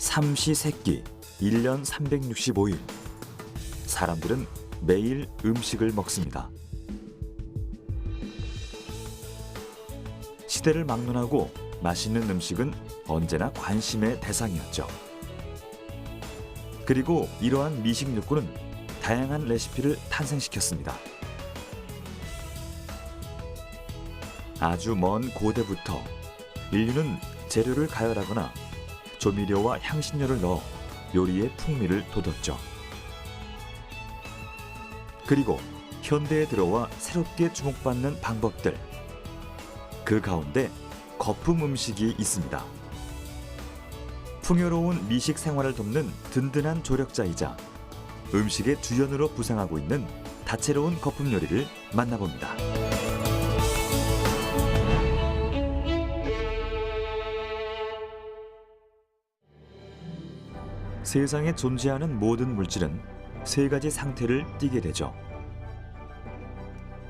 삼시세끼 1년 365일 사람들은 매일 음식을 먹습니다. 시대를 막론하고 맛있는 음식은 언제나 관심의 대상이었죠. 그리고 이러한 미식 욕구는 다양한 레시피를 탄생시켰습니다. 아주 먼 고대부터 인류는 재료를 가열하거나 조미료와 향신료를 넣어 요리의 풍미를 돋웠죠. 그리고 현대에 들어와 새롭게 주목받는 방법들. 그 가운데 거품 음식이 있습니다. 풍요로운 미식 생활을 돕는 든든한 조력자이자 음식의 주연으로 부상하고 있는 다채로운 거품 요리를 만나봅니다. 세상에 존재하는 모든 물질은 세 가지 상태를 띠게 되죠.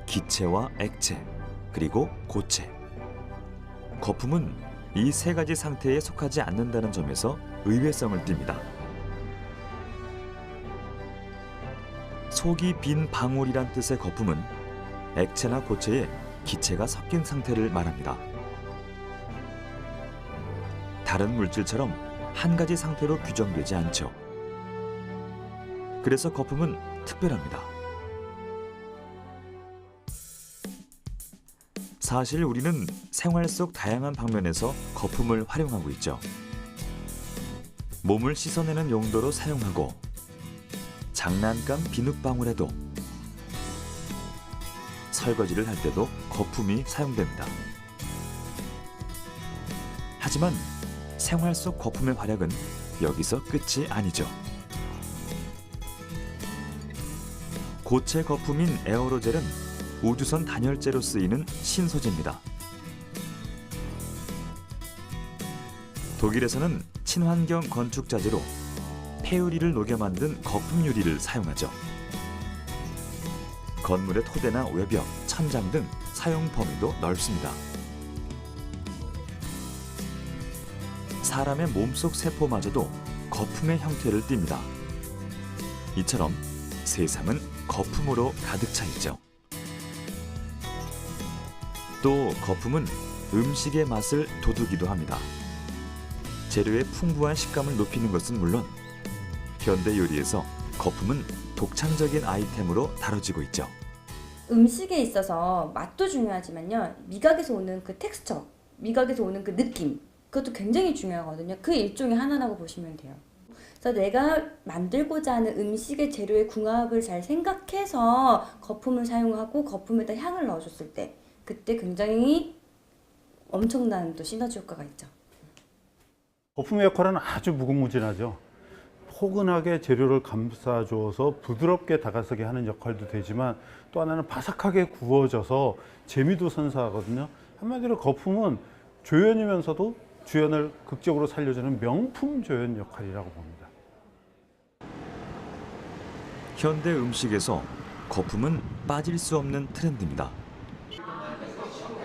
기체와 액체, 그리고 고체. 거품은 이 세 가지 상태에 속하지 않는다는 점에서 의외성을 띱니다. 속이 빈 방울이란 뜻의 거품은 액체나 고체에 기체가 섞인 상태를 말합니다. 다른 물질처럼 한 가지 상태로 규정되지 않죠. 그래서 거품은 특별합니다. 사실 우리는 생활 속 다양한 방면에서 거품을 활용하고 있죠. 몸을 씻어내는 용도로 사용하고 장난감 비눗방울에도 설거지를 할 때도 거품이 사용됩니다. 하지만 생활 속 거품의 활약은 여기서 끝이 아니죠. 고체 거품인 에어로젤은 우주선 단열재로 쓰이는 신소재입니다. 독일에서는 친환경 건축 자재로 폐유리를 녹여 만든 거품 유리를 사용하죠. 건물의 토대나 외벽, 천장 등 사용 범위도 넓습니다. 사람의 몸속 세포마저도 거품의 형태를 띱니다. 이처럼 세상은 거품으로 가득 차 있죠. 또 거품은 음식의 맛을 돋우기도 합니다. 재료의 풍부한 식감을 높이는 것은 물론 현대 요리에서 거품은 독창적인 아이템으로 다뤄지고 있죠. 음식에 있어서 맛도 중요하지만요, 미각에서 오는 그 텍스처, 미각에서 오는 그 느낌, 그것도 굉장히 중요하거든요. 그 일종의 하나라고 보시면 돼요. 그래서 내가 만들고자 하는 음식의 재료의 궁합을 잘 생각해서 거품을 사용하고 거품에다 향을 넣어줬을 때 그때 굉장히 엄청난 또 시너지 효과가 있죠. 거품의 역할은 아주 무궁무진하죠. 포근하게 재료를 감싸줘서 부드럽게 다가서게 하는 역할도 되지만 또 하나는 바삭하게 구워져서 재미도 선사하거든요. 한마디로 거품은 조연이면서도 주연을 극적으로 살려주는 명품 조연 역할이라고 봅니다. 현대 음식에서 거품은 빠질 수 없는 트렌드입니다.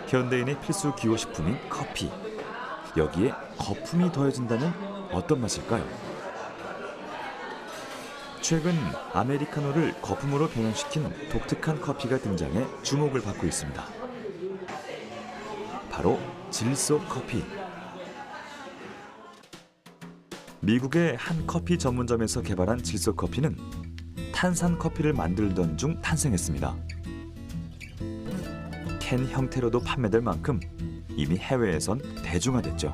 현대인의 필수 기호식품인 커피. 여기에 거품이 더해진다면 어떤 맛일까요? 최근 아메리카노를 거품으로 변형시킨 독특한 커피가 등장해 주목을 받고 있습니다. 바로 질소 커피. 미국의 한 커피 전문점에서 개발한 질소 커피는 탄산 커피를 만들던 중 탄생했습니다. 캔 형태로도 판매될 만큼 이미 해외에선 대중화됐죠.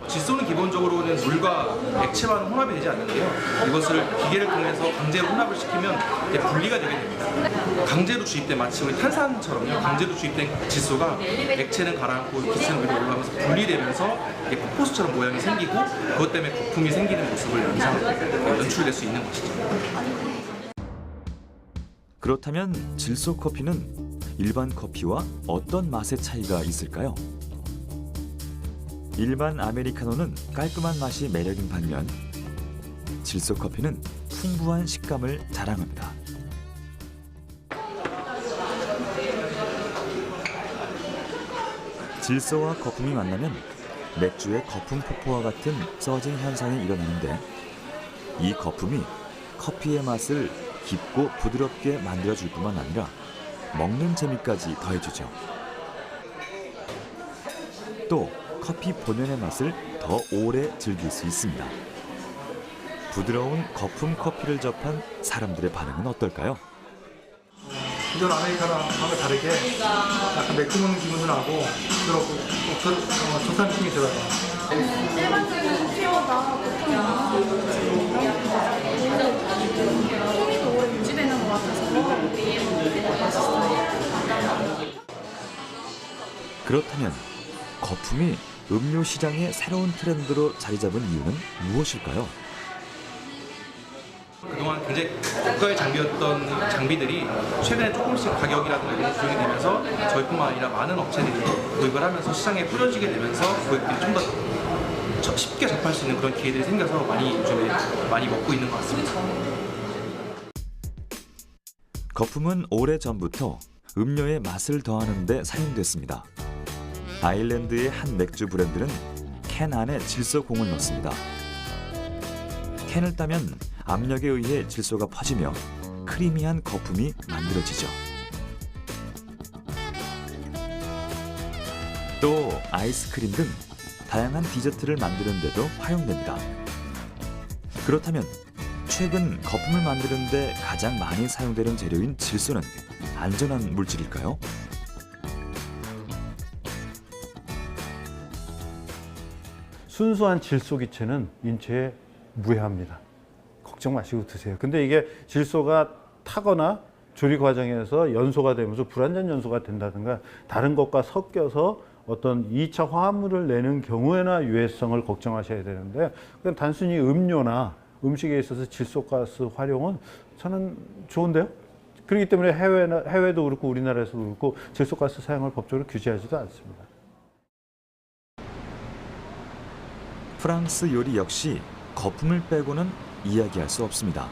질소는 기본적으로는 물과 액체와는 혼합이 되지 않는데요. 이것을 기계를 통해서 강제로 혼합을 시키면 이제 분리가 되게 됩니다. 강제로 주입된 마치 우리 탄산처럼요. 강제로 주입된 질소가 액체는 가라앉고 기체는 위로 올라가면서 분리되면서 폭포수처럼 모양이 생기고 그것 때문에 거품이 생기는 모습을 연출될 수 있는 것이죠. 그렇다면 질소 커피는 일반 커피와 어떤 맛의 차이가 있을까요? 일반 아메리카노는 깔끔한 맛이 매력인 반면 질소 커피는 풍부한 식감을 자랑합니다. 질소와 거품이 만나면 맥주의 거품 폭포와 같은 서징 현상이 일어나는데 이 거품이 커피의 맛을 깊고 부드럽게 만들어줄 뿐만 아니라 먹는 재미까지 더해주죠. 또 커피 본연의 맛을 더 오래 즐길 수 있습니다. 부드러운 거품 커피를 접한 사람들의 반응은 어떨까요? 기존 아메리카노하고 다르게 약간 매콤한 기분도 나고 부드럽고 조사한 느낌이 들어요. 일반적인 커피보다 풍미도 오래 유지되는 것 같아서 맛있어요. 그렇다면 거품이 음료 시장의 새로운 트렌드로 자리 잡은 이유는 무엇일까요? 그동안 굉장히 고가의 장비였던 장비들이 최근에 조금씩 가격이라든가 이런 게 조정이 되면서 저희뿐만 아니라 많은 업체들이 도입을 하면서 시장에 뿌려지게 되면서 고객들이 좀 더 쉽게 접할 수 있는 그런 기회들이 생겨서 요즘에 많이 먹고 있는 것 같습니다. 거품은 오래전부터 음료의 맛을 더하는 데 사용됐습니다. 아일랜드의 한 맥주 브랜드는 캔 안에 질소공을 넣습니다. 캔을 따면 압력에 의해 질소가 퍼지며 크리미한 거품이 만들어지죠. 또 아이스크림 등 다양한 디저트를 만드는 데도 활용됩니다. 그렇다면 최근 거품을 만드는 데 가장 많이 사용되는 재료인 질소는 안전한 물질일까요? 순수한 질소 기체는 인체에 무해합니다. 걱정 마시고 드세요. 근데 이게 질소가 타거나 조리 과정에서 연소가 되면서 불완전 연소가 된다든가 다른 것과 섞여서 어떤 2차 화합물을 내는 경우에나 유해성을 걱정하셔야 되는데 그냥 단순히 음료나 음식에 있어서 질소가스 활용은 저는 좋은데요. 그렇기 때문에 해외도 그렇고 우리나라에서도 그렇고 질소가스 사용을 법적으로 규제하지도 않습니다. 프랑스 요리 역시 거품을 빼고는 이야기할 수 없습니다.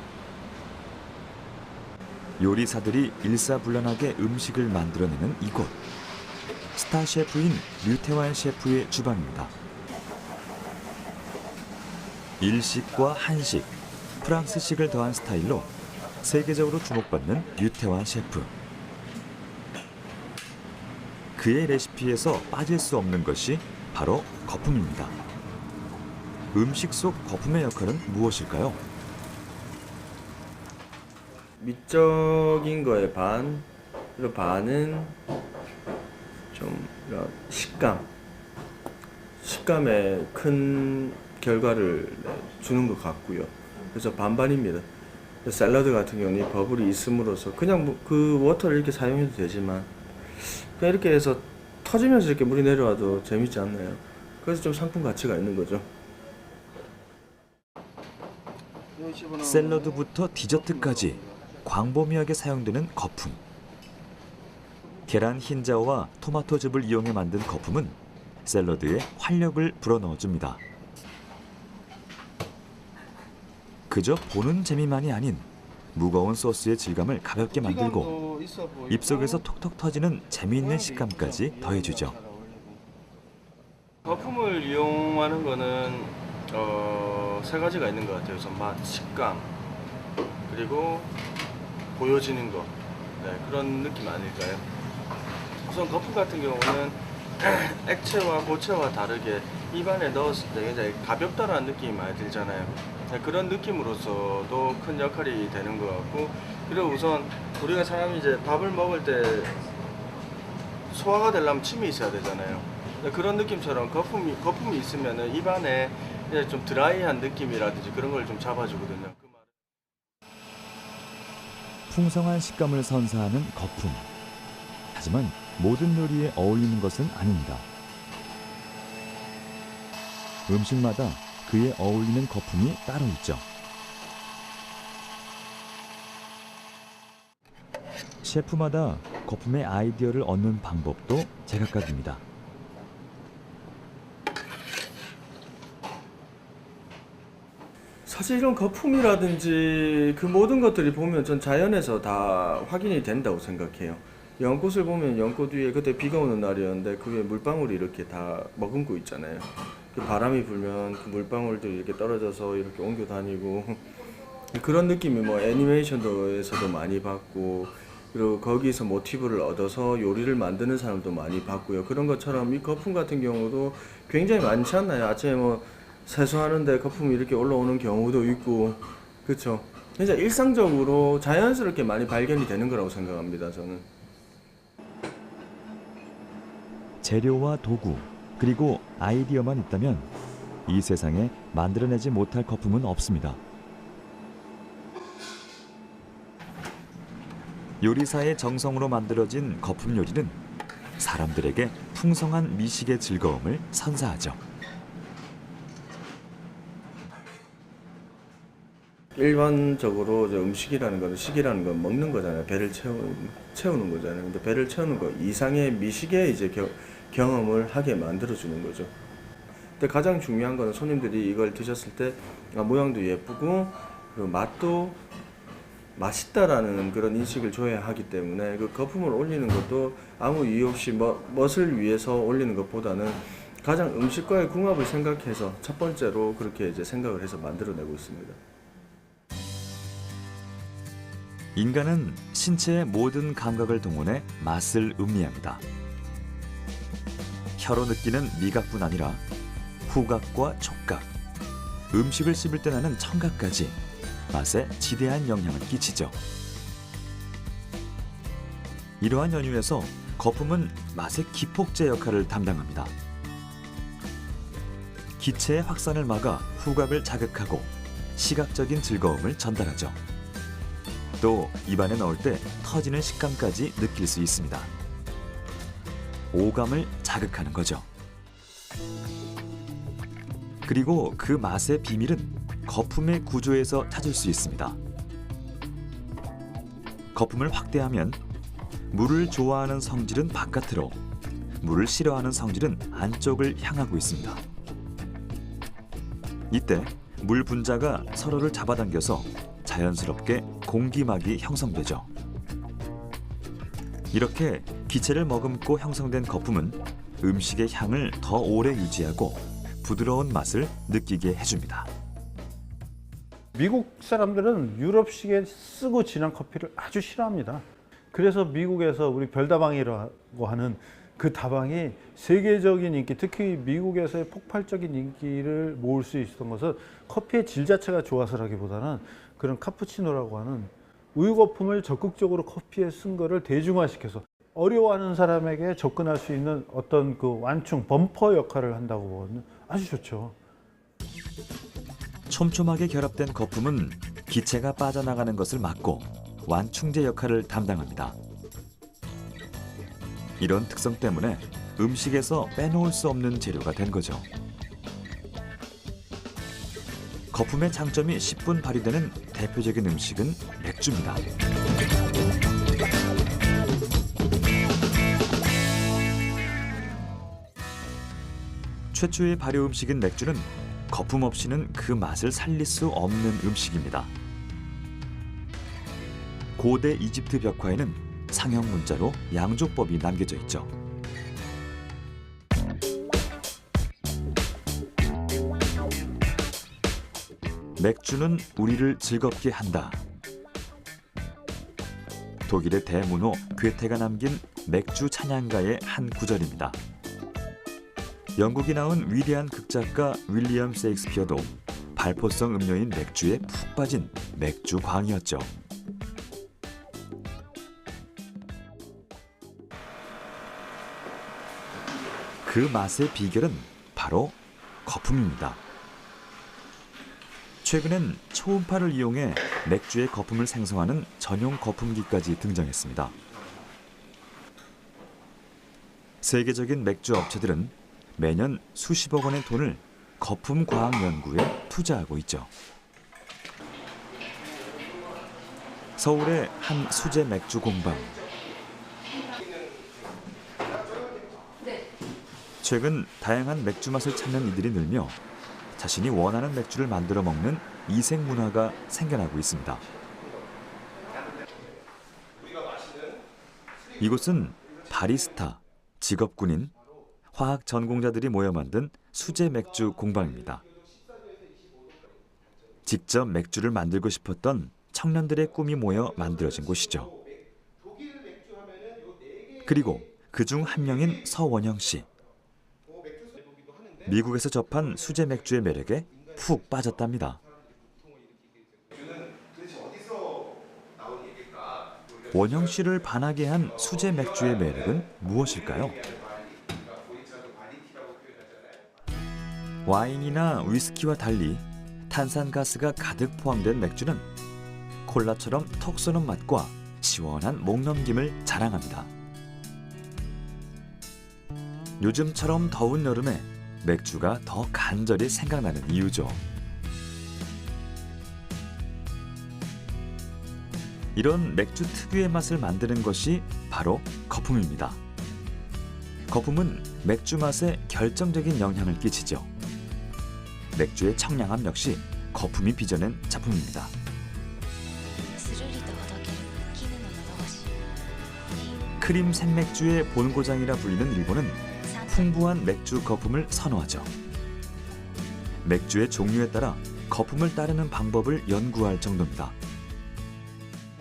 요리사들이 일사불란하게 음식을 만들어내는 이곳. 스타 셰프인 류태환 셰프의 주방입니다. 일식과 한식, 프랑스식을 더한 스타일로 세계적으로 주목받는 류태환 셰프. 그의 레시피에서 빠질 수 없는 것이 바로 거품입니다. 음식 속 거품의 역할은 무엇일까요? 미적인 거에 반, 그리고 반은 좀 이런 식감에 큰 결과를 주는 것 같고요. 그래서 반반입니다. 샐러드 같은 경우는 버블이 있음으로써 그냥 그 워터를 이렇게 사용해도 되지만 그냥 이렇게 해서 터지면서 이렇게 물이 내려와도 재밌지 않나요? 그래서 좀 상품 가치가 있는 거죠. 샐러드부터 디저트까지 광범위하게 사용되는 거품. 계란 흰자와 토마토즙을 이용해 만든 거품은 샐러드에 활력을 불어넣어줍니다. 그저 보는 재미만이 아닌 무거운 소스의 질감을 가볍게 만들고 입속에서 톡톡 터지는 재미있는 식감까지 더해주죠. 거품을 이용하는 거는 세 가지가 있는 것 같아요. 우선 맛, 식감, 그리고 보여지는 거. 네, 그런 느낌 아닐까요? 우선 거품 같은 경우는 액체와 고체와 다르게 입안에 넣었을 때 굉장히 가볍다라는 느낌이 많이 들잖아요. 네, 그런 느낌으로서도 큰 역할이 되는 것 같고, 그리고 우선 우리가 사람이 이제 밥을 먹을 때 소화가 되려면 침이 있어야 되잖아요. 네, 그런 느낌처럼 거품이 있으면은 입안에 이제 좀 드라이한 느낌이라든지 그런 걸 좀 잡아주거든요. 풍성한 식감을 선사하는 거품. 하지만 모든 요리에 어울리는 것은 아닙니다. 음식마다 그에 어울리는 거품이 따로 있죠. 셰프마다 거품의 아이디어를 얻는 방법도 제각각입니다. 사실 이런 거품이라든지 그 모든 것들이 보면 전 자연에서 다 확인이 된다고 생각해요. 연꽃을 보면 연꽃 위에 그때 비가 오는 날이었는데 그 위에 물방울이 이렇게 다 머금고 있잖아요. 그 바람이 불면 그 물방울도 이렇게 떨어져서 이렇게 옮겨 다니고 그런 느낌이 뭐 애니메이션에서도 많이 봤고, 그리고 거기서 모티브를 얻어서 요리를 만드는 사람도 많이 봤고요. 그런 것처럼 이 거품 같은 경우도 굉장히 많지 않나요? 아침에 뭐 세수하는데 거품이 이렇게 올라오는 경우도 있고, 그렇죠? 진짜 일상적으로 자연스럽게 많이 발견이 되는 거라고 생각합니다, 저는. 재료와 도구 그리고 아이디어만 있다면 이 세상에 만들어내지 못할 거품은 없습니다. 요리사의 정성으로 만들어진 거품 요리는 사람들에게 풍성한 미식의 즐거움을 선사하죠. 일반적으로 저 음식이라는 건, 식이라는 건 먹는 거잖아요. 배를 채우는 거잖아요. 근데 배를 채우는 거 이상의 미식의 이제 경험을 하게 만들어주는 거죠. 근데 가장 중요한 거는 손님들이 이걸 드셨을 때 모양도 예쁘고 그리고 맛도 맛있다라는 그런 인식을 줘야 하기 때문에 그 거품을 올리는 것도 아무 이유 없이 멋을 위해서 올리는 것보다는 가장 음식과의 궁합을 생각해서 첫 번째로 그렇게 이제 생각을 해서 만들어내고 있습니다. 인간은 신체의 모든 감각을 동원해 맛을 음미합니다. 혀로 느끼는 미각뿐 아니라 후각과 촉각, 음식을 씹을 때 나는 청각까지 맛에 지대한 영향을 끼치죠. 이러한 연유에서 거품은 맛의 기폭제 역할을 담당합니다. 기체의 확산을 막아 후각을 자극하고 시각적인 즐거움을 전달하죠. 또 입안에 넣을 때 터지는 식감까지 느낄 수 있습니다. 오감을 자극하는 거죠. 그리고 그 맛의 비밀은 거품의 구조에서 찾을 수 있습니다. 거품을 확대하면 물을 좋아하는 성질은 바깥으로, 물을 싫어하는 성질은 안쪽을 향하고 있습니다. 이때 물 분자가 서로를 잡아당겨서 자연스럽게 공기막이 형성되죠. 이렇게 기체를 머금고 형성된 거품은 음식의 향을 더 오래 유지하고 부드러운 맛을 느끼게 해줍니다. 미국 사람들은 유럽식의 쓰고 진한 커피를 아주 싫어합니다. 그래서 미국에서 우리 별다방이라고 하는 그 다방이 세계적인 인기, 특히 미국에서의 폭발적인 인기를 모을 수 있었던 것은 커피의 질 자체가 좋아서라기보다는 그런 카푸치노라고 하는 우유 거품을 적극적으로 커피에 쓴 거를 대중화시켜서 어려워하는 사람에게 접근할 수 있는 어떤 그 완충, 범퍼 역할을 한다고 보면 아주 좋죠. 촘촘하게 결합된 거품은 기체가 빠져나가는 것을 막고 완충제 역할을 담당합니다. 이런 특성 때문에 음식에서 빼놓을 수 없는 재료가 된 거죠. 거품의 장점이 10분 발휘되는 대표적인 음식은 맥주입니다. 최초의 발효 음식인 맥주는 거품 없이는 그 맛을 살릴 수 없는 음식입니다. 고대 이집트 벽화에는 상형 문자로 양조법이 남겨져 있죠. 맥주는 우리를 즐겁게 한다. 독일의 대문호 괴테가 남긴 맥주 찬양가의 한 구절입니다. 영국이 나온 위대한 극작가 윌리엄 셰익스피어도 발포성 음료인 맥주에 푹 빠진 맥주광이었죠. 그 맛의 비결은 바로 거품입니다. 최근엔 초음파를 이용해 맥주의 거품을 생성하는 전용 거품기까지 등장했습니다. 세계적인 맥주 업체들은 매년 수십억 원의 돈을 거품 과학 연구에 투자하고 있죠. 서울의 한 수제 맥주 공방. 최근 다양한 맥주 맛을 찾는 이들이 늘며 자신이 원하는 맥주를 만들어 먹는 이색 문화가 생겨나고 있습니다. 이곳은 바리스타, 직업군인, 화학 전공자들이 모여 만든 수제 맥주 공방입니다. 직접 맥주를 만들고 싶었던 청년들의 꿈이 모여 만들어진 곳이죠. 그리고 그중 한 명인 서원영 씨. 미국에서 접한 수제 맥주의 매력에 푹 빠졌답니다. 원영 씨를 반하게 한 수제 맥주의 매력은 무엇일까요? 와인이나 위스키와 달리 탄산가스가 가득 포함된 맥주는 콜라처럼 톡 쏘는 맛과 시원한 목넘김을 자랑합니다. 요즘처럼 더운 여름에 맥주가 더 간절히 생각나는 이유죠. 이런 맥주 특유의 맛을 만드는 것이 바로 거품입니다. 거품은 맥주 맛에 결정적인 영향을 끼치죠. 맥주의 청량함 역시 거품이 빚어낸 작품입니다. 크림 생맥주의 본고장이라 불리는 일본은 풍부한 맥주 거품을 선호하죠. 맥주의 종류에 따라 거품을 따르는 방법을 연구할 정도입니다.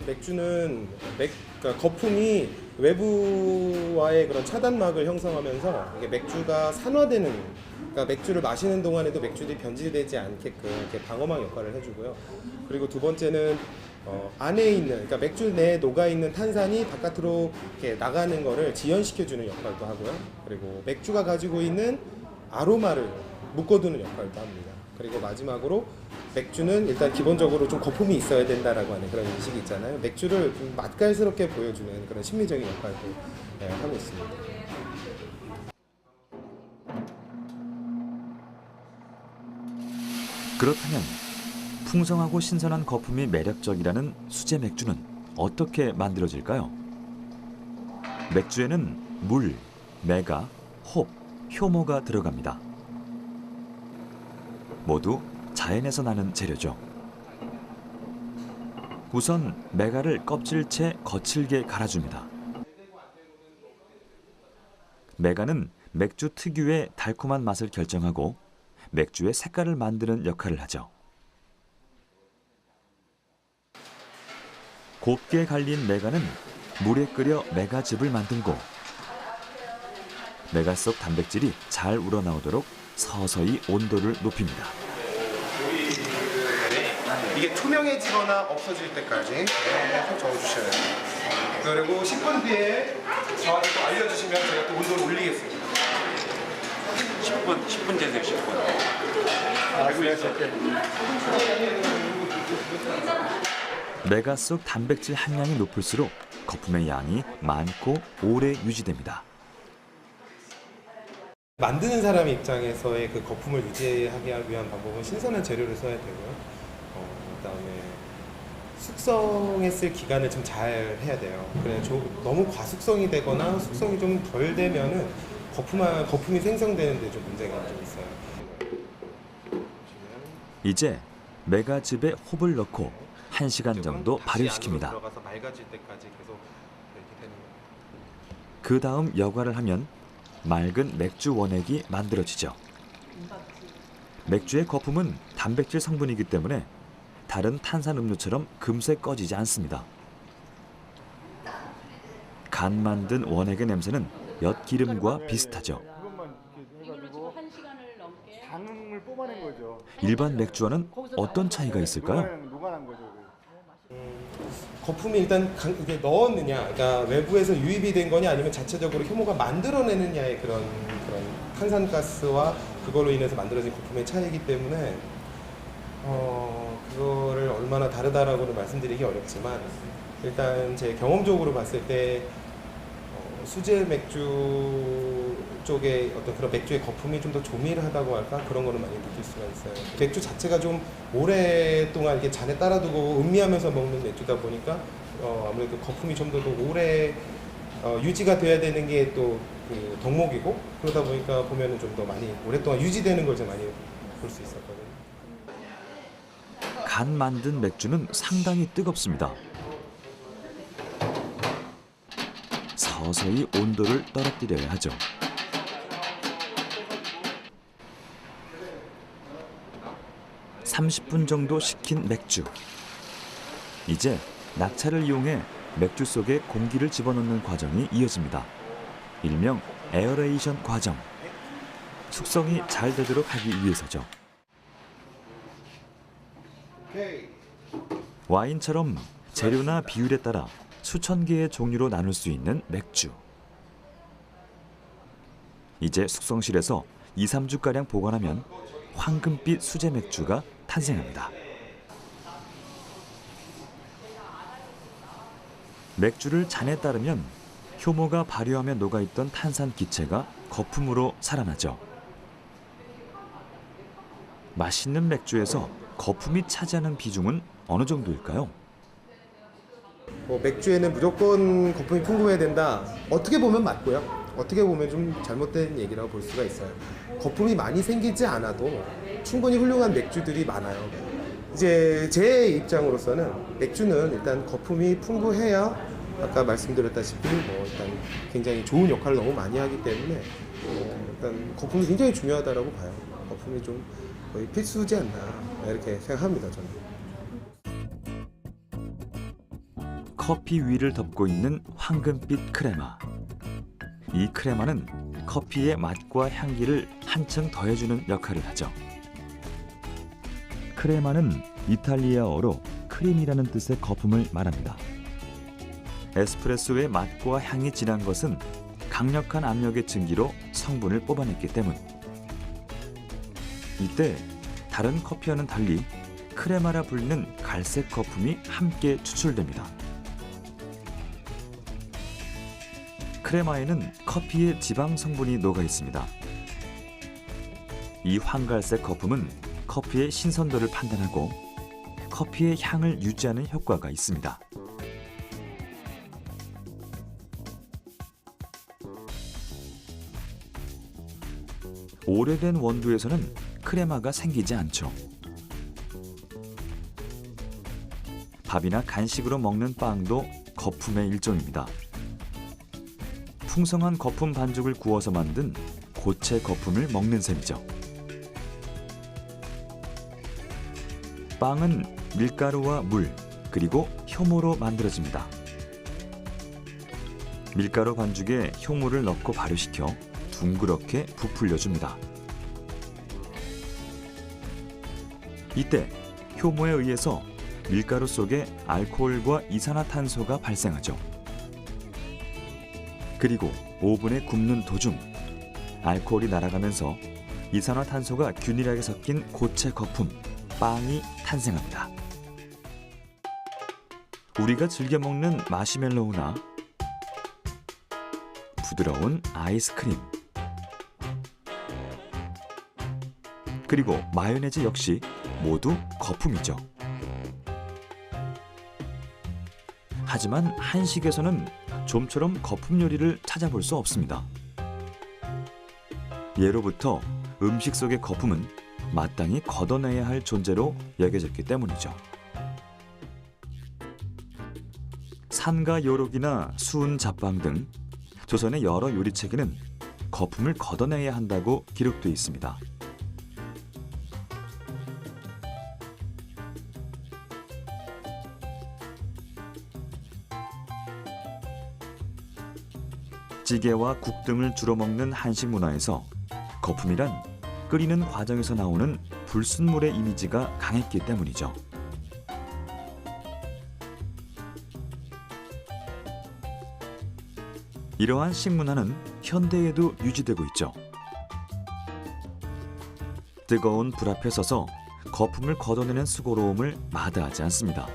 맥주는 그러니까 거품이 외부와의 그런 차단막을 형성하면서 이게 맥주가 산화되는, 그러니까 맥주를 마시는 동안에도 맥주들이 변질되지 않게끔 이렇게 방어막 역할을 해주고요. 그리고 두 번째는 안에 있는, 그러니까 맥주 내에 녹아 있는 탄산이 바깥으로 이렇게 나가는 거를 지연시켜주는 역할도 하고요. 그리고 맥주가 가지고 있는 아로마를 묶어두는 역할도 합니다. 그리고 마지막으로 맥주는 일단 기본적으로 좀 거품이 있어야 된다라고 하는 그런 인식이 있잖아요. 맥주를 좀 맛깔스럽게 보여주는 그런 심리적인 역할도 하고 있습니다. 그렇다면 풍성하고 신선한 거품이 매력적이라는 수제 맥주는 어떻게 만들어질까요? 맥주에는 물, 메가, 홉, 효모가 들어갑니다. 모두 자연에서 나는 재료죠. 우선 메가를 껍질째 거칠게 갈아줍니다. 메가는 맥주 특유의 달콤한 맛을 결정하고 맥주의 색깔을 만드는 역할을 하죠. 곱게 갈린 메가는 물에 끓여 메가즙을 만들고 메가 속 단백질이 잘 우러나오도록 서서히 온도를 높입니다. 이게 투명해지거나 없어질 때까지 계속 저어주셔야 돼요. 그리고 10분 뒤에 저한테 또 알려주시면 제가 또 온도를 올리겠습니다. 10분 되세요, 10분. 메가 속 단백질 함량이 높을수록 거품의 양이 많고 오래 유지됩니다. 만드는 사람 입장에서의 그 거품을 유지하기 위한 방법은 신선한 재료를 써야 되고요. 그다음에 숙성했을 기간을 좀 잘 해야 돼요. 그래 너무 과숙성이 되거나 숙성이 좀 덜 되면은 거품이 생성되는데 좀 문제가 좀 있어요. 이제 메가즙에 홉을 넣고 1시간 정도 발효시킵니다. 들어가서 맑아질 때까지 계속 이렇게 되는 거예요. 그 다음 여과를 하면 맑은 맥주 원액이 만들어지죠. 맥주의 거품은 단백질 성분이기 때문에 다른 탄산음료처럼 금세 꺼지지 않습니다. 간 만든 원액의 냄새는 엿기름과 비슷하죠. 그것만 이렇게 해가지고 당을 뽑아낸 거죠. 일반 맥주와는 어떤 차이가 있을까요? 녹아난 거죠. 거품이 일단 이게 넣었느냐, 그러니까 외부에서 유입이 된 거냐, 아니면 자체적으로 효모가 만들어내느냐의 그런 탄산가스와 그걸로 인해서 만들어진 거품의 차이이기 때문에 그거를 얼마나 다르다라고는 말씀드리기 어렵지만 일단 제 경험적으로 봤을 때 수제 맥주 쪽에 어떤 그런 맥주의 거품이 좀 더 조밀하다고 할까, 그런 거를 많이 느낄 수가 있어요. 맥주 자체가 좀 오랫동안 이렇게 잔에 따라두고 음미하면서 먹는 맥주다 보니까 아무래도 거품이 좀 더 오래 유지가 돼야 되는 게 또 그 덕목이고, 그러다 보니까 보면은 좀 더 많이 오랫동안 유지되는 걸 좀 많이 볼 수 있었거든요. 간 만든 맥주는 상당히 뜨겁습니다. 서서히 온도를 떨어뜨려야 하죠. (30분) 정도 식힌 맥주. 이제 낙차를 이용해 맥주 속에 공기를 집어넣는 과정이 이어집니다. 일명 에어레이션 과정. 숙성이 잘 되도록 하기 위해서죠. 와인처럼 재료나 비율에 따라 수천 개의 종류로 나눌 수 있는 맥주. 이제 숙성실에서 2~3주가량 보관하면 황금빛 수제 맥주가 탄생합니다. 맥주를 잔에 따르면 효모가 발효하며 녹아있던 탄산 기체가 거품으로 살아나죠. 맛있는 맥주에서 거품이 차지하는 비중은 어느 정도일까요? 맥주에는 무조건 거품이 풍부해야 된다. 어떻게 보면 맞고요. 어떻게 보면 좀 잘못된 얘기라고 볼 수가 있어요. 거품이 많이 생기지 않아도 충분히 훌륭한 맥주들이 많아요. 이제 제 입장으로서는 맥주는 일단 거품이 풍부해야 아까 말씀드렸다시피 일단 굉장히 좋은 역할을 너무 많이 하기 때문에 일단 거품이 굉장히 중요하다라고 봐요. 거품이 좀 거의 필수지 않나 이렇게 생각합니다, 저는. 커피 위를 덮고 있는 황금빛 크레마. 이 크레마는 커피의 맛과 향기를 한층 더해주는 역할을 하죠. 크레마는 이탈리아어로 크림이라는 뜻의 거품을 말합니다. 에스프레소의 맛과 향이 진한 것은 강력한 압력의 증기로 성분을 뽑아냈기 때문. 이때 다른 커피와는 달리 크레마라 불리는 갈색 거품이 함께 추출됩니다. 크레마에는 커피의 지방 성분이 녹아 있습니다. 이 황갈색 거품은 커피의 신선도를 판단하고 커피의 향을 유지하는 효과가 있습니다. 오래된 원두에서는 크레마가 생기지 않죠. 밥이나 간식으로 먹는 빵도 거품의 일종입니다. 풍성한 거품 반죽을 구워서 만든 고체 거품을 먹는 셈이죠. 빵은 밀가루와 물, 그리고 효모로 만들어집니다. 밀가루 반죽에 효모를 넣고 발효시켜 둥그렇게 부풀려줍니다. 이때 효모에 의해서 밀가루 속에 알코올과 이산화탄소가 발생하죠. 그리고 오븐에 굽는 도중 알코올이 날아가면서 이산화탄소가 균일하게 섞인 고체 거품, 빵이 탄생합니다. 우리가 즐겨 먹는 마시멜로우나 부드러운 아이스크림, 그리고 마요네즈 역시 모두 거품이죠. 하지만 한식에서는 좀처럼 거품 요리를 찾아볼 수 없습니다. 예로부터 음식 속의 거품은 마땅히 걷어내야 할 존재로 여겨졌기 때문이죠. 산가 요록이나 수은 잡방 등 조선의 여러 요리책에는 거품을 걷어내야 한다고 기록되어 있습니다. 찌개와 국 등을 주로 먹는 한식 문화에서 거품이란 끓이는 과정에서 나오는 불순물의 이미지가 강했기 때문이죠. 이러한 식문화는 현대에도 유지되고 있죠. 뜨거운 불 앞에 서서 거품을 걷어내는 수고로움을 마다하지 않습니다.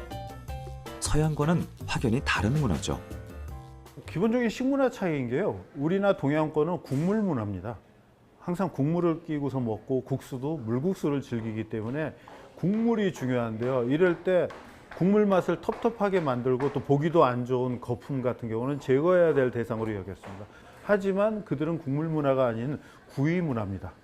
서양과는 확연히 다른 문화죠. 기본적인 식문화 차이인 게요. 우리나 동양권은 국물 문화입니다. 항상 국물을 끼고서 먹고 국수도 물국수를 즐기기 때문에 국물이 중요한데요. 이럴 때 국물 맛을 텁텁하게 만들고 또 보기도 안 좋은 거품 같은 경우는 제거해야 될 대상으로 여겼습니다. 하지만 그들은 국물 문화가 아닌 구이 문화입니다.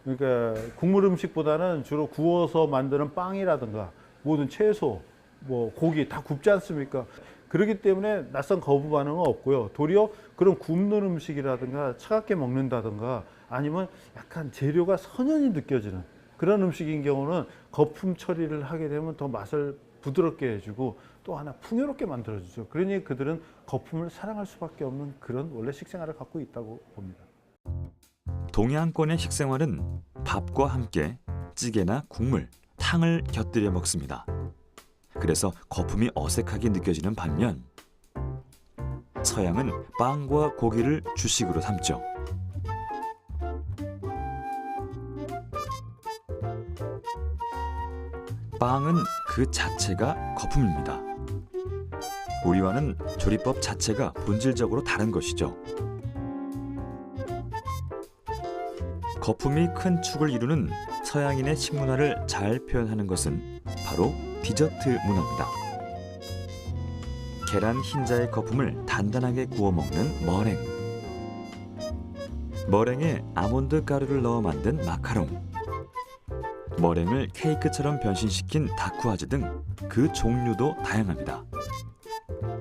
그러니까 국물 음식보다는 주로 구워서 만드는 빵이라든가 모든 채소, 고기 다 굽지 않습니까? 그렇기 때문에 낯선 거부 반응은 없고요. 도리어 그런 굽는 음식이라든가 차갑게 먹는다든가 아니면 약간 재료가 선연히 느껴지는 그런 음식인 경우는 거품 처리를 하게 되면 더 맛을 부드럽게 해주고 또 하나 풍요롭게 만들어주죠. 그러니 그들은 거품을 사랑할 수밖에 없는 그런 원래 식생활을 갖고 있다고 봅니다. 동양권의 식생활은 밥과 함께 찌개나 국물, 탕을 곁들여 먹습니다. 그래서 거품이 어색하게 느껴지는 반면 서양은 빵과 고기를 주식으로 삼죠. 빵은 그 자체가 거품입니다. 우리와는 조리법 자체가 본질적으로 다른 것이죠. 거품이 큰 축을 이루는 서양인의 식문화를 잘 표현하는 것은 바로 디저트 문화입니다. 계란 흰자의 거품을 단단하게 구워 먹는 머랭, 머랭에 아몬드 가루를 넣어 만든 마카롱, 머랭을 케이크처럼 변신시킨 다쿠아즈 등 그 종류도 다양합니다.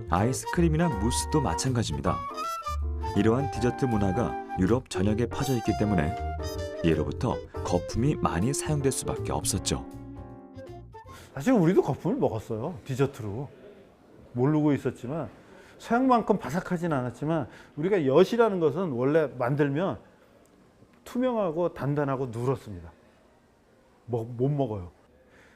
아이스크림이나 무스도 마찬가지입니다. 이러한 디저트 문화가 유럽 전역에 퍼져 있기 때문에 예로부터 거품이 많이 사용될 수밖에 없었죠. 사실 우리도 거품을 먹었어요. 디저트로. 모르고 있었지만 서양만큼 바삭하진 않았지만 우리가 엿이라는 것은 원래 만들면 투명하고 단단하고 누렇습니다. 못 먹어요.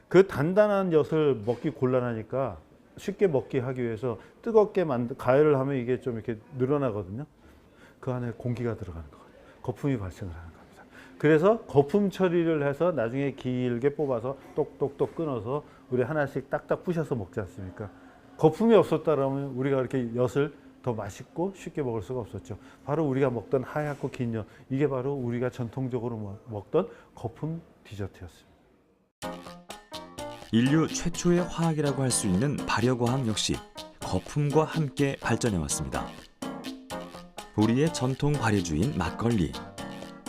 그 단단한 엿을 먹기 곤란하니까 쉽게 먹게 하기 위해서 뜨겁게 가열을 하면 이게 좀 이렇게 늘어나거든요. 그 안에 공기가 들어가는 거예요. 거품이 발생을 하는 겁니다. 그래서 거품 처리를 해서 나중에 길게 뽑아서 똑똑똑 끊어서 우리 하나씩 딱딱 부셔서 먹지 않습니까? 거품이 없었다라면 우리가 이렇게 엿을 더 맛있고 쉽게 먹을 수가 없었죠. 바로 우리가 먹던 하얗고 긴 엿, 이게 바로 우리가 전통적으로 먹던 거품 디저트였습니다. 인류 최초의 화학이라고 할 수 있는 발효과학 역시 거품과 함께 발전해 왔습니다. 우리의 전통 발효주인 막걸리.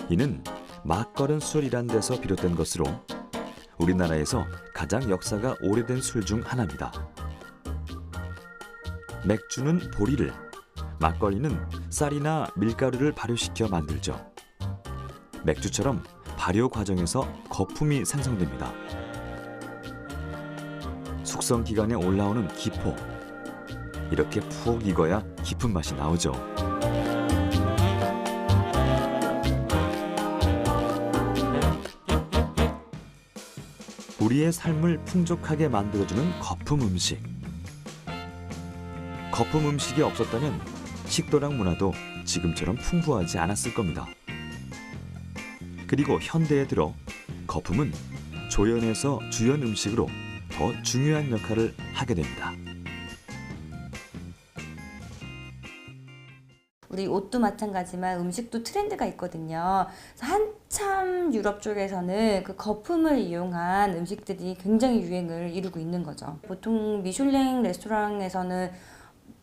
이는 막걸은 술이란 데서 비롯된 것으로 우리나라에서 가장 역사가 오래된 술 중 하나입니다. 맥주는 보리를, 막걸리는 쌀이나 밀가루를 발효시켜 만들죠. 맥주처럼 발효 과정에서 거품이 생성됩니다. 숙성 기간에 올라오는 기포. 이렇게 푹 익어야 깊은 맛이 나오죠. 우리의 삶을 풍족하게 만들어주는 거품 음식. 거품 음식이 없었다면 식도락 문화도 지금처럼 풍부하지 않았을 겁니다. 그리고 현대에 들어 거품은 조연에서 주연 음식으로 더 중요한 역할을 하게 됩니다. 우리 옷도 마찬가지지만 음식도 트렌드가 있거든요. 그래서 한참 유럽 쪽에서는 그 거품을 이용한 음식들이 굉장히 유행을 이루고 있는 거죠. 보통 미슐랭 레스토랑에서는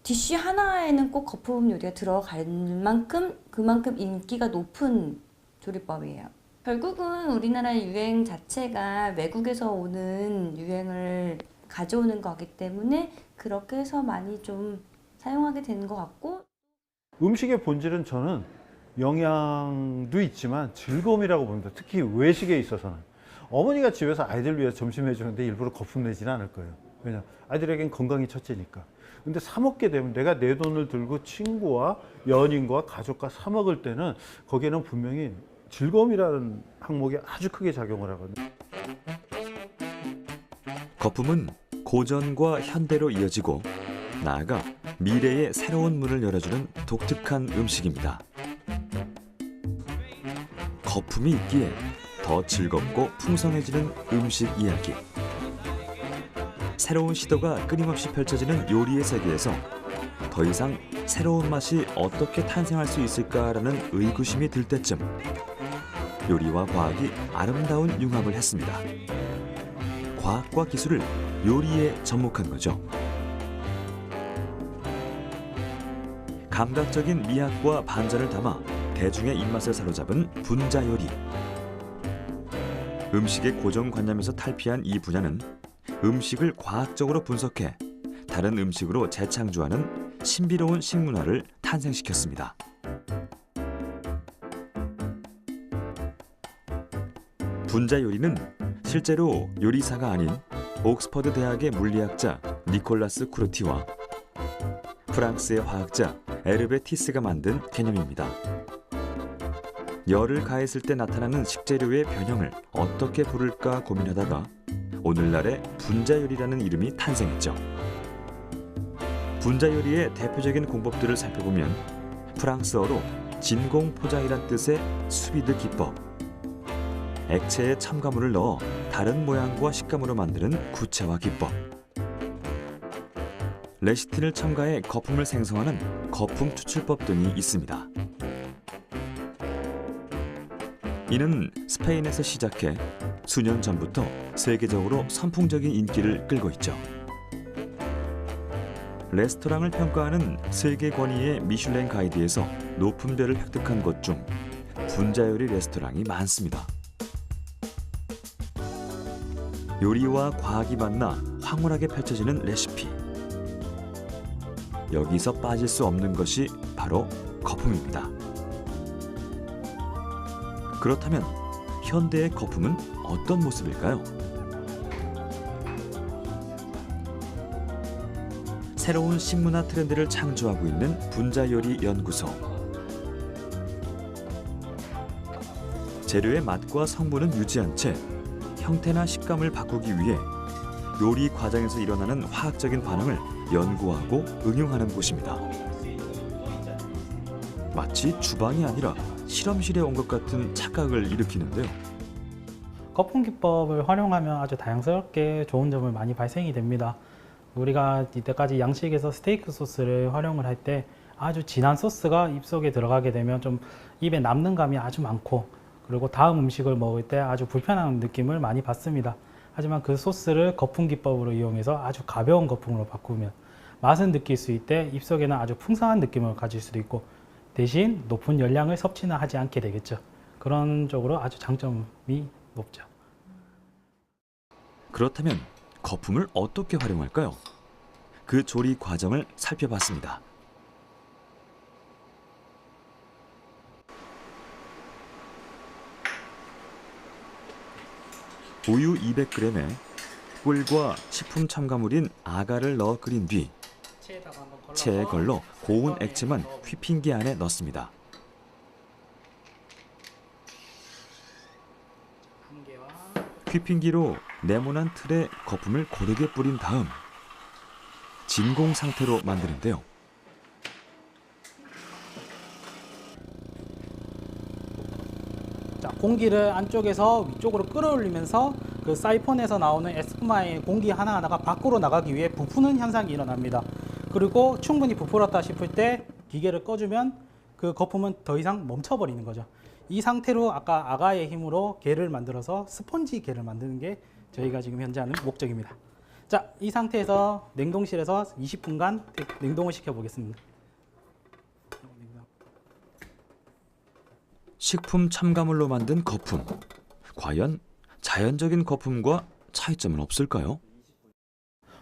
디쉬 하나에는 꼭 거품 요리가 들어갈 만큼 그만큼 인기가 높은 조리법이에요. 결국은 우리나라의 유행 자체가 외국에서 오는 유행을 가져오는 거기 때문에 그렇게 해서 많이 좀 사용하게 되는 것 같고, 음식의 본질은 저는 영양도 있지만 즐거움이라고 봅니다. 특히 외식에 있어서는. 어머니가 집에서 아이들 위해 점심 해주는데 일부러 거품 내지는 않을 거예요. 왜냐? 아이들에겐 건강이 첫째니까. 근데 사 먹게 되면 내가 내 돈을 들고 친구와 연인과 가족과 사 먹을 때는 거기에는 분명히 즐거움이라는 항목이 아주 크게 작용을 하거든요. 거품은 고전과 현대로 이어지고 나아가 미래의 새로운 문을 열어주는 독특한 음식입니다. 거품이 있기에 더 즐겁고 풍성해지는 음식 이야기. 새로운 시도가 끊임없이 펼쳐지는 요리의 세계에서 더 이상 새로운 맛이 어떻게 탄생할 수 있을까라는 의구심이 들 때쯤 요리와 과학이 아름다운 융합을 했습니다. 과학과 기술을 요리에 접목한 거죠. 감각적인 미학과 반전을 담아 대중의 입맛을 사로잡은 분자 요리. 음식의 고정관념에서 탈피한 이 분야는 음식을 과학적으로 분석해 다른 음식으로 재창조하는 신비로운 식문화를 탄생시켰습니다. 분자 요리는 실제로 요리사가 아닌 옥스퍼드 대학의 물리학자 니콜라스 쿠르티와 프랑스의 화학자 에르베 티스가 만든 개념입니다. 열을 가했을 때 나타나는 식재료의 변형을 어떻게 부를까 고민하다가 오늘날의 분자 요리라는 이름이 탄생했죠. 분자 요리의 대표적인 공법들을 살펴보면 프랑스어로 진공 포장이란 뜻의 수비드 기법, 액체에 첨가물을 넣어 다른 모양과 식감으로 만드는 구체화 기법, 레시틴을 첨가해 거품을 생성하는 거품 추출법 등이 있습니다. 이는 스페인에서 시작해 수년 전부터 세계적으로 선풍적인 인기를 끌고 있죠. 레스토랑을 평가하는 세계 권위의 미슐랭 가이드에서 높은 별을 획득한 곳 중 분자 요리 레스토랑이 많습니다. 요리와 과학이 만나 황홀하게 펼쳐지는 레시피. 여기서 빠질 수 없는 것이 바로 거품입니다. 그렇다면 현대의 거품은 어떤 모습일까요? 새로운 식문화 트렌드를 창조하고 있는 분자요리 연구소. 재료의 맛과 성분은 유지한 채 형태나 식감을 바꾸기 위해 요리 과정에서 일어나는 화학적인 반응을 연구하고 응용하는 곳입니다. 마치 주방이 아니라 실험실에 온 것 같은 착각을 일으키는데요. 거품 기법을 활용하면 아주 다양스럽게 좋은 점을 많이 발생이 됩니다. 우리가 이때까지 양식에서 스테이크 소스를 활용을 할 때 아주 진한 소스가 입속에 들어가게 되면 좀 입에 남는 감이 아주 많고, 그리고 다음 음식을 먹을 때 아주 불편한 느낌을 많이 받습니다. 하지만 그 소스를 거품 기법으로 이용해서 아주 가벼운 거품으로 바꾸면 맛은 느낄 수 있되 입속에는 아주 풍성한 느낌을 가질 수도 있고, 대신 높은 열량을 섭취는 하지 않게 되겠죠. 그런 쪽으로 아주 장점이 높죠. 그렇다면 거품을 어떻게 활용할까요? 그 조리 과정을 살펴봤습니다. 우유 200g에 꿀과 식품 첨가물인 아가를 넣어 끓인 뒤 체에 걸러 고운 액체만 휘핑기 안에 넣습니다. 휘핑기로 네모난 틀에 거품을 고르게 뿌린 다음 진공 상태로 만드는데요. 자, 공기를 안쪽에서 위쪽으로 끌어올리면서 그 사이폰에서 나오는 에스푸마의 공기 하나하나가 밖으로 나가기 위해 부푸는 현상이 일어납니다. 그리고 충분히 부풀었다 싶을 때 기계를 꺼주면 그 거품은 더 이상 멈춰버리는 거죠. 이 상태로 아까 아가의 힘으로 게를 만들어서 스펀지 게를 만드는 게 저희가 지금 현재 하는 목적입니다. 자, 이 상태에서 냉동실에서 20분간 냉동을 시켜 보겠습니다. 식품 첨가물로 만든 거품. 과연 자연적인 거품과 차이점은 없을까요?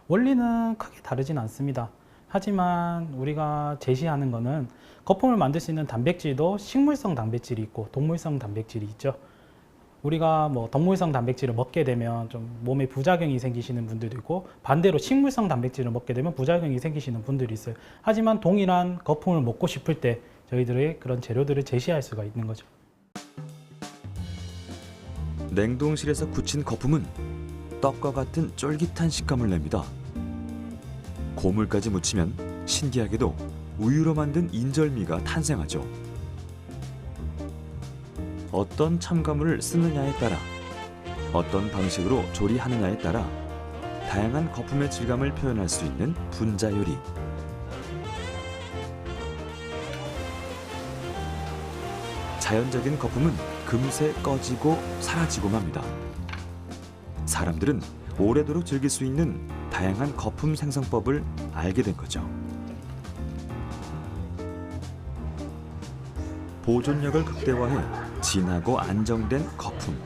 원리는 크게 다르진 않습니다. 하지만 우리가 제시하는 거는 거품을 만들 수 있는 단백질도 식물성 단백질이 있고 동물성 단백질이 있죠. 우리가 뭐 동물성 단백질을 먹게 되면 좀 몸에 부작용이 생기시는 분들도 있고, 반대로 식물성 단백질을 먹게 되면 부작용이 생기시는 분들이 있어요. 하지만 동일한 거품을 먹고 싶을 때 저희들의 그런 재료들을 제시할 수가 있는 거죠. 냉동실에서 굳힌 거품은 떡과 같은 쫄깃한 식감을 냅니다. 고물까지 묻히면 신기하게도 우유로 만든 인절미가 탄생하죠. 어떤 첨가물을 쓰느냐에 따라, 어떤 방식으로 조리하느냐에 따라 다양한 거품의 질감을 표현할 수 있는 분자 요리. 자연적인 거품은 금세 꺼지고 사라지고 맙니다. 사람들은 오래도록 즐길 수 있는 다양한 거품 생성법을 알게 된 거죠. 보존력을 극대화해 진하고 안정된 거품.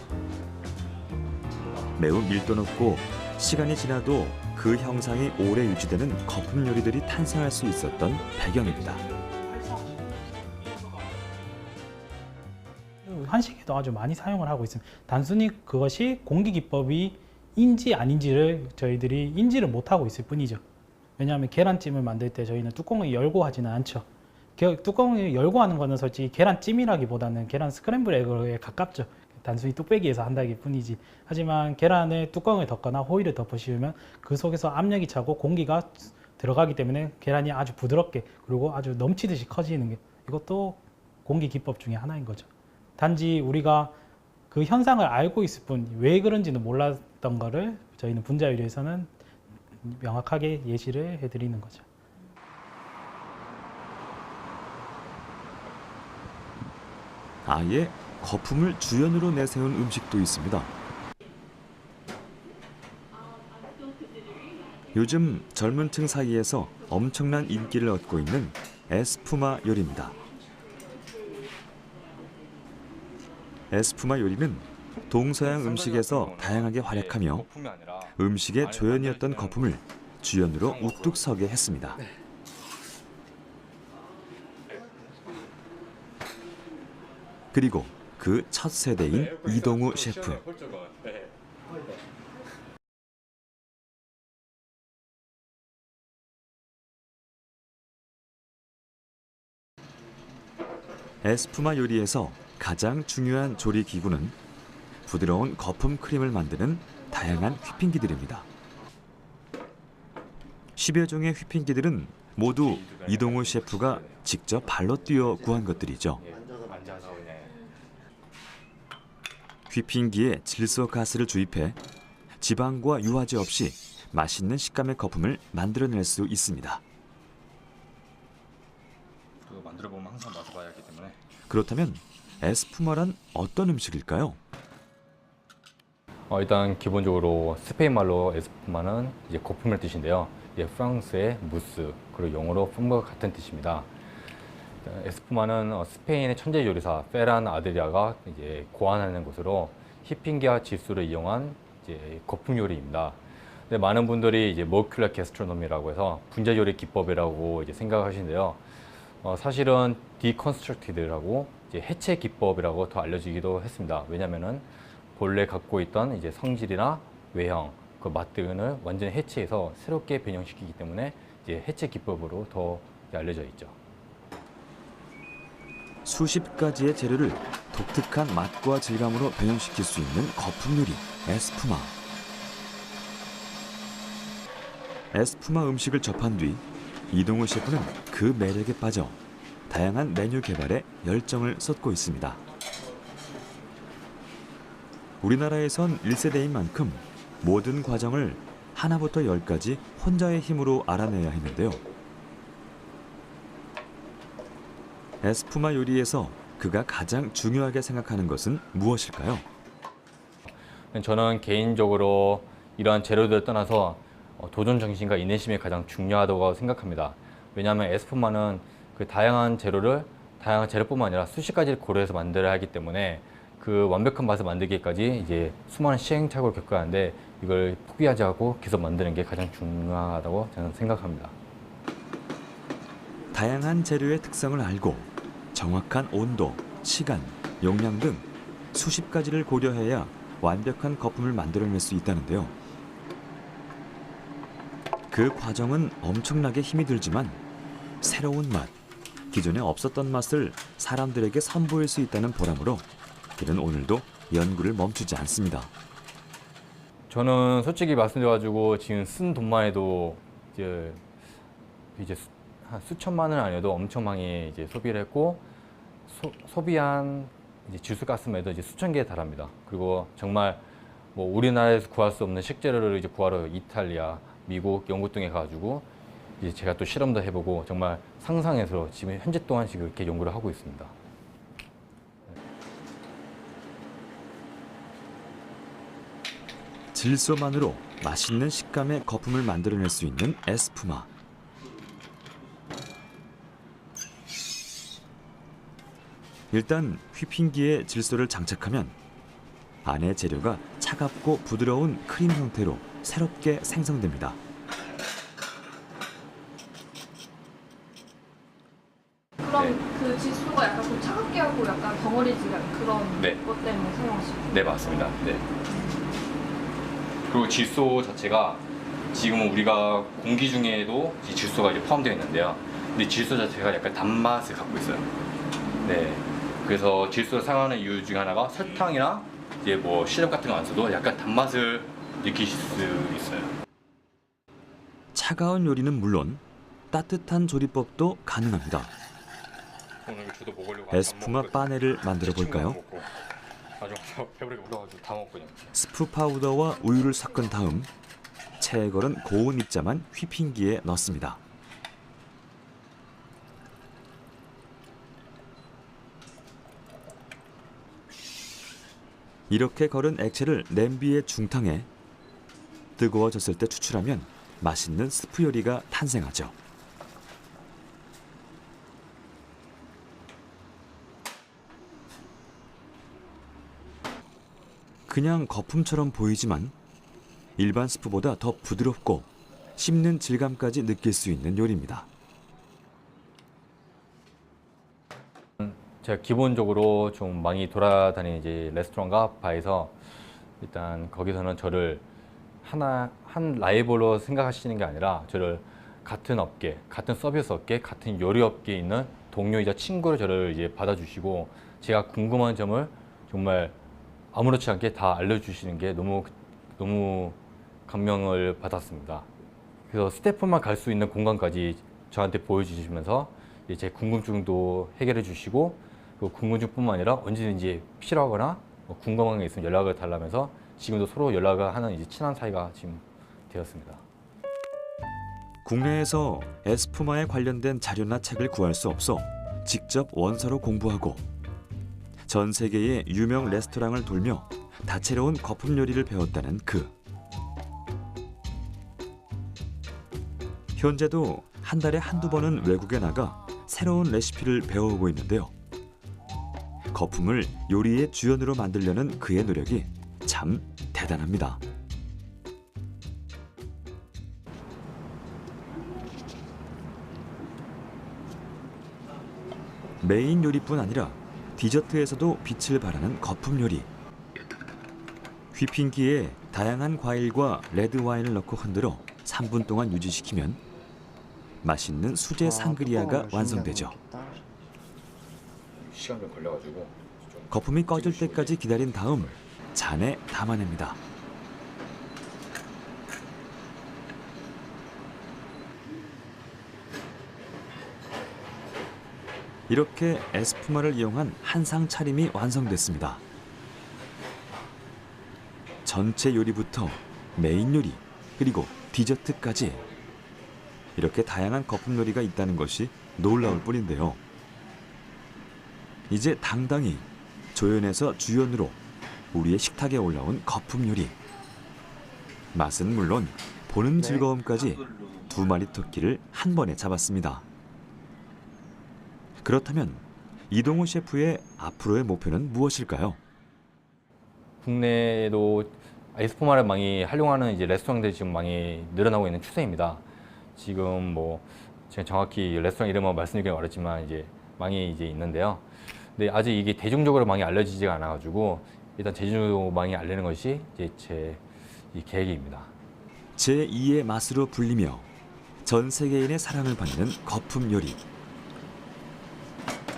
매우 밀도 높고 시간이 지나도 그 형상이 오래 유지되는 거품 요리들이 탄생할 수 있었던 배경입니다. 한식에도 아주 많이 사용을 하고 있습니다. 단순히 그것이 공기기법이 인지 아닌지를 저희들이 인지를 못하고 있을 뿐이죠. 왜냐하면 계란찜을 만들 때 저희는 뚜껑을 열고 하지는 않죠. 뚜껑을 열고 하는 거는 솔직히 계란찜이라기보다는 계란 스크램블 에그에 가깝죠. 단순히 뚝배기에서 한다기 뿐이지. 하지만 계란에 뚜껑을 덮거나 호일을 덮어 씌우면 그 속에서 압력이 차고 공기가 들어가기 때문에 계란이 아주 부드럽게 그리고 아주 넘치듯이 커지는 게 이것도 공기 기법 중에 하나인 거죠. 단지 우리가 그 현상을 알고 있을 뿐 왜 그런지는 몰랐던 거를 저희는 분자 요리에서는 명확하게 예시를 해드리는 거죠. 아예 거품을 주연으로 내세운 음식도 있습니다. 요즘 젊은 층 사이에서 엄청난 인기를 얻고 있는 에스푸마 요리입니다. 에스푸마 요리는 동서양 음식에서 다양하게 활약하며 음식의 조연이었던 거품을 주연으로 우뚝 서게 했습니다. 그리고 그 첫 세대인 이동우 셰프. 에스푸마 요리에서 가장 중요한 조리 기구는 부드러운 거품 크림을 만드는 다양한 휘핑기들입니다. 10여 종의 휘핑기들은 모두 이동우 셰프가 직접 발로 뛰어 구한 것들이죠. 휘핑기에 질소 가스를 주입해 지방과 유화제 없이 맛있는 식감의 거품을 만들어낼 수 있습니다. 만들어 보면 항상 맛을 봐야 하기 때문에. 그렇다면 에스푸마란 어떤 음식일까요? 일단 기본적으로 스페인 말로 에스푸마는 이제 거품을 뜻인데요. 이제 프랑스의 무스 그리고 영어로 폼과 같은 뜻입니다. 에스푸마는 스페인의 천재 요리사 페란 아드리아가 이제 고안하는 것으로 휘핑기와 질소를 이용한 이제 거품 요리입니다. 근데 많은 분들이 이제 모lecular gastronomy라고 해서 분자 요리 기법이라고 이제 생각하시는데요. 사실은 deconstructed라고 이제 해체 기법이라고 더 알려지기도 했습니다. 왜냐하면은 본래 갖고 있던 이제 성질이나 외형, 그 맛 등을 완전히 해체해서 새롭게 변형시키기 때문에 이제 해체 기법으로 더 알려져 있죠. 수십 가지의 재료를 독특한 맛과 질감으로 변형시킬 수 있는 거품 요리, 에스푸마. 에스푸마 음식을 접한 뒤 이동우 셰프는 그 매력에 빠져 다양한 메뉴 개발에 열정을 쏟고 있습니다. 우리나라에선 1세대인 만큼 모든 과정을 하나부터 10까지 혼자의 힘으로 알아내야 했는데요. 에스푸마 요리에서 그가 가장 중요하게 생각하는 것은 무엇일까요? 저는 개인적으로 이러한 재료들을 떠나서 도전 정신과 인내심이 가장 중요하다고 생각합니다. 왜냐하면 에스푸마는 그 다양한 재료뿐만 아니라 수십 가지를 고려해서 만들어야 하기 때문에 그 완벽한 맛을 만들기까지 이제 수많은 시행착오를 겪어야 하는데 이걸 포기하지 않고 계속 만드는 게 가장 중요하다고 저는 생각합니다. 다양한 재료의 특성을 알고 정확한 온도, 시간, 용량 등 수십 가지를 고려해야 완벽한 거품을 만들어낼 수 있다는데요. 그 과정은 엄청나게 힘이 들지만 새로운 맛, 기존에 없었던 맛을 사람들에게 선보일 수 있다는 보람으로 그는 오늘도 연구를 멈추지 않습니다. 저는 솔직히 말씀드려가지고 지금 쓴 돈만 해도 이제 한 수천만 원은 아니어도 엄청 많이 이제 소비를 했고 소비한 이제 질소가스만 해도 이제 수천 개에 달합니다. 그리고 정말 뭐 우리나라에서 구할 수 없는 식재료를 이제 구하러 이탈리아, 미국, 영국 등에 가가지고 이제 제가 또 실험도 해보고 정말 상상해서 지금 현재 동안 지금 이렇게 연구를 하고 있습니다. 질소만으로 맛있는 식감의 거품을 만들어낼 수 있는 에스푸마. 일단 휘핑기에 질소를 장착하면 안의 재료가 차갑고 부드러운 크림 형태로 새롭게 생성됩니다. 또 약간 덩어리지가 그런 네. 것 때문에 사용하시고. 네, 맞습니다. 네. 그리고 질소 자체가 지금은 우리가 공기 중에도 이 질소가 이제 포함되어 있는데요. 근데 질소 자체가 약간 단맛을 갖고 있어요. 네. 그래서 질소를 사용하는 이유 중에 하나가 설탕이나 이제 뭐 시럽 같은 거 안 써도 약간 단맛을 느끼실 수 있어요. 차가운 요리는 물론 따뜻한 조리법도 가능합니다. 오늘 저도 먹으려고 에스푸마 빠네를 만들어 볼까요? 나중에 배부르게 울어가지고 다 먹거든요. 스프 파우더와 우유를 섞은 다음 체에 걸은 고운 입자만 휘핑기에 넣습니다. 이렇게 걸은 액체를 냄비에 중탕해 뜨거워졌을 때 추출하면 맛있는 스프 요리가 탄생하죠. 그냥 거품처럼 보이지만 일반 스프보다 더 부드럽고 씹는 질감까지 느낄 수 있는 요리입니다. 제가 기본적으로 좀 많이 돌아다니는 이제 레스토랑과 바에서 일단 거기서는 저를 한 라이벌로 생각하시는 게 아니라 저를 같은 업계, 같은 서비스 업계, 같은 요리 업계에 있는 동료이자 친구로 저를 이제 받아주시고 제가 궁금한 점을 정말 아무렇지 않게 다 알려주시는 게 너무 감명을 받았습니다. 그래서 스태프만 갈 수 있는 공간까지 저한테 보여주시면서 제 궁금증도 해결해 주시고 그 궁금증뿐만 아니라 언제든지 필요하거나 궁금한 게 있으면 연락을 달라면서 지금도 서로 연락을 하는 이제 친한 사이가 지금 되었습니다. 국내에서 에스푸마에 관련된 자료나 책을 구할 수 없어 직접 원서로 공부하고 전 세계의 유명 레스토랑을 돌며 다채로운 거품 요리를 배웠다는 그. 현재도 한 달에 한두 번은 외국에 나가 새로운 레시피를 배워오고 있는데요. 거품을 요리의 주연으로 만들려는 그의 노력이 참 대단합니다. 메인 요리뿐 아니라 디저트에서도 빛을 발하는 거품 요리. 휘핑기에 다양한 과일과 레드 와인을 넣고 흔들어 3분 동안 유지시키면 맛있는 수제 상그리아가 완성되죠. 시간 좀 걸려가지고 거품이 꺼질 때까지 기다린 다음 잔에 담아냅니다. 이렇게 에스푸마를 이용한 한상 차림이 완성됐습니다. 전체 요리부터 메인 요리 그리고 디저트까지 이렇게 다양한 거품 요리가 있다는 것이 놀라울 뿐인데요. 이제 당당히 조연에서 주연으로 우리의 식탁에 올라온 거품 요리. 맛은 물론 보는 즐거움까지 두 마리 토끼를 한 번에 잡았습니다. 그렇다면 이동호 셰프의 앞으로의 목표는 무엇일까요? 국내에도 에스푸마를 많이 활용하는 이제 레스토랑들이 지금 많이 늘어나고 있는 추세입니다. 지금 뭐 제가 정확히 레스토랑 이름은 말씀드리긴 어렵지만 이제 많이 이제 있는데요. 근데 아직 이게 대중적으로 많이 알려지지가 않아가지고 일단 대중적으로 많이 알리는 것이 이제 제 계획입니다. 제2의 맛으로 불리며 전 세계인의 사랑을 받는 거품 요리.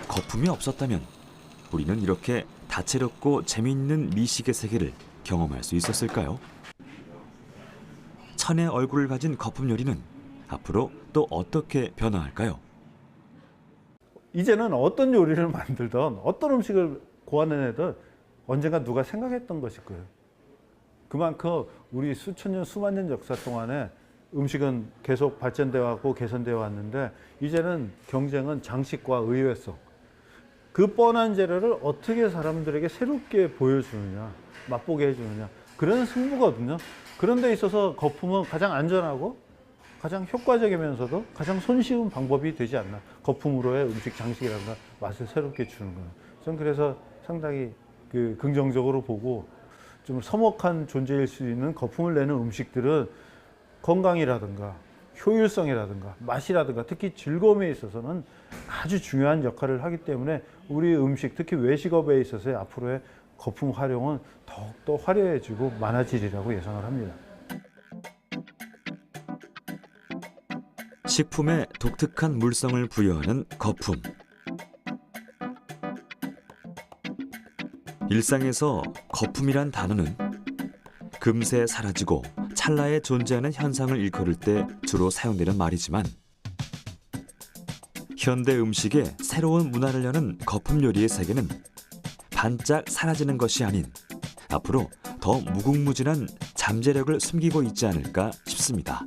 거품이 없었다면 우리는 이렇게 다채롭고 재미있는 미식의 세계를 경험할 수 있었을까요? 천의 얼굴을 가진 거품 요리는 앞으로 또 어떻게 변화할까요? 이제는 어떤 요리를 만들던 어떤 음식을 고안해내든 언젠가 누가 생각했던 것일 거예요. 그만큼 우리 수천 년, 수만 년 역사 동안에 음식은 계속 발전되어 왔고 개선되어 왔는데 이제는 경쟁은 장식과 의외성. 그 뻔한 재료를 어떻게 사람들에게 새롭게 보여주느냐, 맛보게 해주느냐. 그런 승부거든요. 그런 데 있어서 거품은 가장 안전하고 가장 효과적이면서도 가장 손쉬운 방법이 되지 않나. 거품으로의 음식 장식이란가 맛을 새롭게 주는 거예요. 저는 그래서 상당히 긍정적으로 보고 좀 서먹한 존재일 수 있는 거품을 내는 음식들은 건강이라든가 효율성이라든가 맛이라든가 특히 즐거움에 있어서는 아주 중요한 역할을 하기 때문에 우리 음식, 특히 외식업에 있어서의 앞으로의 거품 활용은 더욱더 화려해지고 많아지리라고 예상을 합니다. 식품에 독특한 물성을 부여하는 거품. 일상에서 거품이란 단어는 금세 사라지고 찰나에 존재하는 현상을 일컬을 때 주로 사용되는 말이지만 현대 음식에 새로운 문화를 여는 거품 요리의 세계는 반짝 사라지는 것이 아닌 앞으로 더 무궁무진한 잠재력을 숨기고 있지 않을까 싶습니다.